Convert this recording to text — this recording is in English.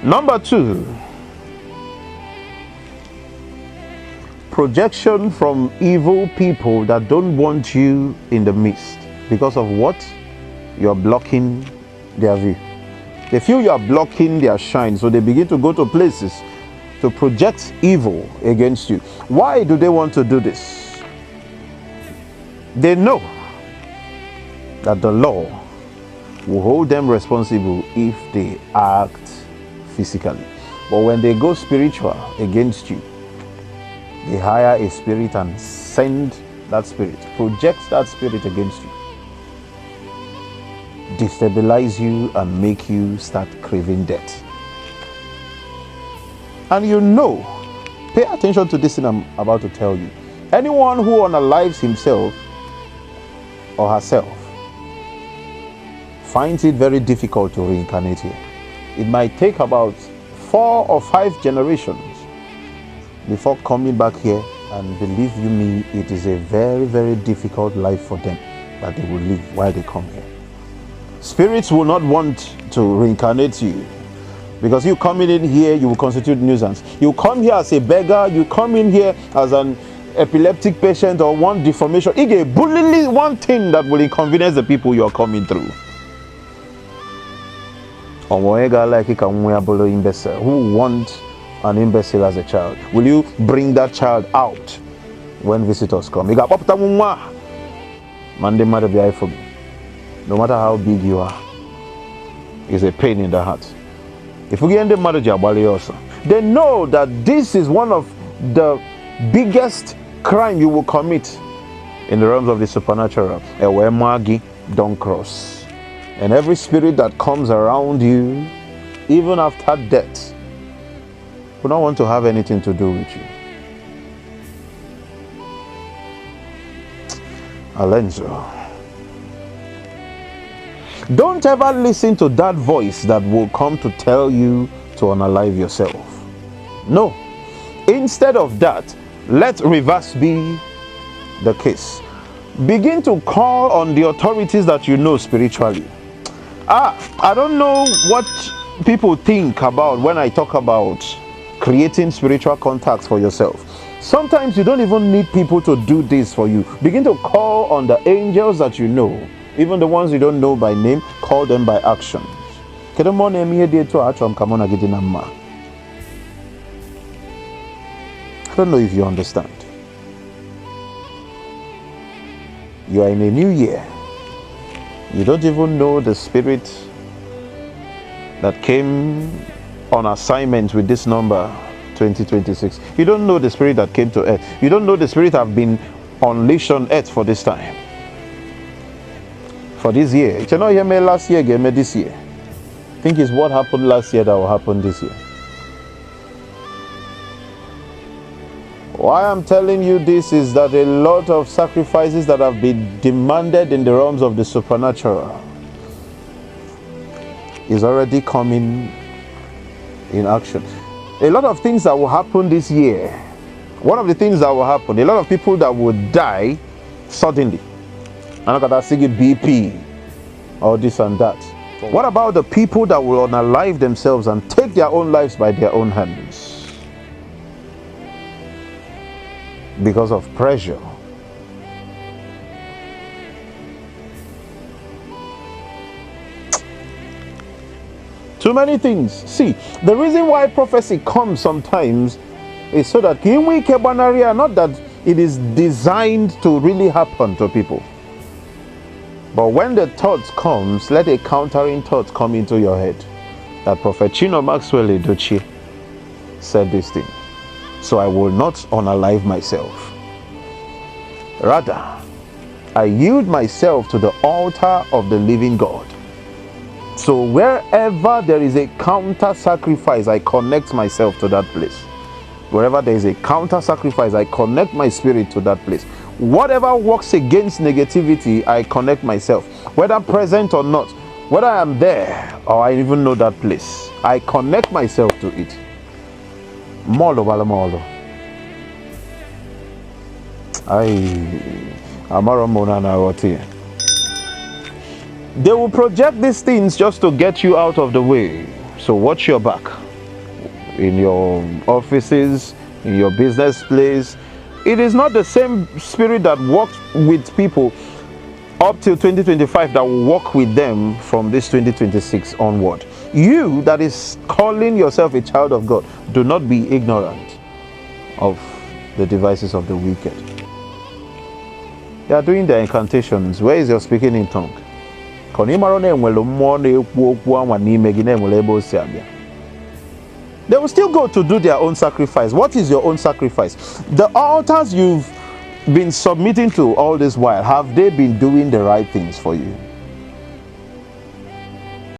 Number 2, projection from evil people that don't want you in the midst. Because of what? You're blocking their view. They feel you are blocking their shine, so they begin to go to places to project evil against you. Why do they want to do this? They know that the law will hold them responsible if they act physically. But when they go spiritual against you, they hire a spirit and send that spirit, project that spirit against you, destabilize you and make you start craving death. And you know, pay attention to this thing I'm about to tell you. Anyone who unalives himself or herself finds it very difficult to reincarnate here. It might take about 4 or 5 generations before coming back here, and believe you me, it is a very, very difficult life for them that they will live while they come here. Spirits will not want to reincarnate you, because you coming in here, you will constitute nuisance. You come here as a beggar, you come in here as an epileptic patient or one deformation. It is bullying one thing that will inconvenience the people you are coming through. Who want an imbecile as a child? Will you bring that child out when visitors come? No matter how big you are, it's a pain in the heart. If we get the marriage, they know that this is one of the biggest crime you will commit in the realms of the supernatural. Don't cross. And every spirit that comes around you, even after death, will not want to have anything to do with you. Alenzo. Don't ever listen to that voice that will come to tell you to unalive yourself. No. Instead of that, let reverse be the case. Begin to call on the authorities that you know spiritually. I don't know what people think about when I talk about creating spiritual contacts for yourself. Sometimes you don't even need people to do this for you. Begin to call on the angels that you know. Even the ones you don't know by name, call them by actions. I don't know if you understand. You are in a new year. You don't even know the spirit that came on assignment with this number 2026. You don't know the spirit that came to earth. You don't know the spirit have been unleashed on earth for this time. For this year. You cannot hear me last year, get me this year. I think it's what happened last year that will happen this year. Why I'm telling you this is that a lot of sacrifices that have been demanded in the realms of the supernatural is already coming in action. A lot of things that will happen this year. One of the things that will happen, a lot of people that will die suddenly. I'm not gonna say BP or this and that. What about the people that will unalive themselves and take their own lives by their own hands? Because of pressure. Too many things. See, the reason why prophecy comes sometimes is so that not that it is designed to really happen to people. But when the thought comes, let a countering thought come into your head. That Prophet Chino Maxwell Edochie said this thing. So I will not unalive myself. Rather, I yield myself to the altar of the living God. So wherever there is a counter sacrifice, I connect myself to that place. Wherever there is a counter sacrifice, I connect my spirit to that place. Whatever works against negativity, I connect myself. Whether present or not, whether I am there or I even know that place, I connect myself to it. Molo balamolo. They will project these things just to get you out of the way. So watch your back. in your offices, in your business place. It is not the same spirit that worked with people up till 2025 that will work with them from this 2026 onward. You that is calling yourself a child of God, do not be ignorant of the devices of the wicked. They are doing their incantations. Where is your speaking in tongue? They will still go to do their own sacrifice. What is your own sacrifice? The altars you've been submitting to all this while, have they been doing the right things for you?